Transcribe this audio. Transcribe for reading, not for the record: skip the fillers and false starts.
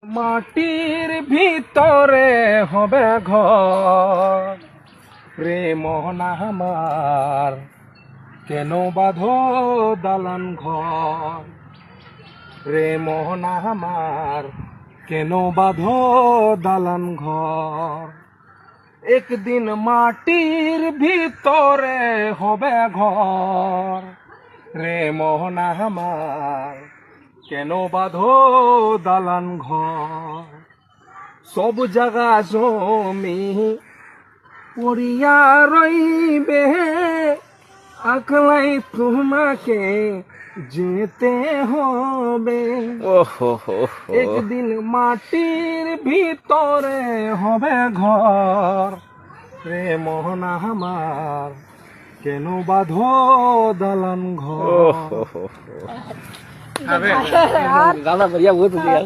মাটির ভিতরে হবে ঘর, প্রেম না আমার কেন বাঁধো দালান ঘর, প্রেম না আমার কেন বাঁধো দালান ঘর। একদিন মাটির ভিতরে হবে ঘর, রে মোহনা আমার কেন বাঁধো দালান ঘর। সব জায়গা জমি পড়িয়া রইবে, আকলাই তোমাকে যেতে হবে। একদিন মাটির ভিতরে হবে ঘর, রে মোহনা আমার কেন বাঁধো দালান ঘর। गाना बढ़िया बहुत बढ़िया।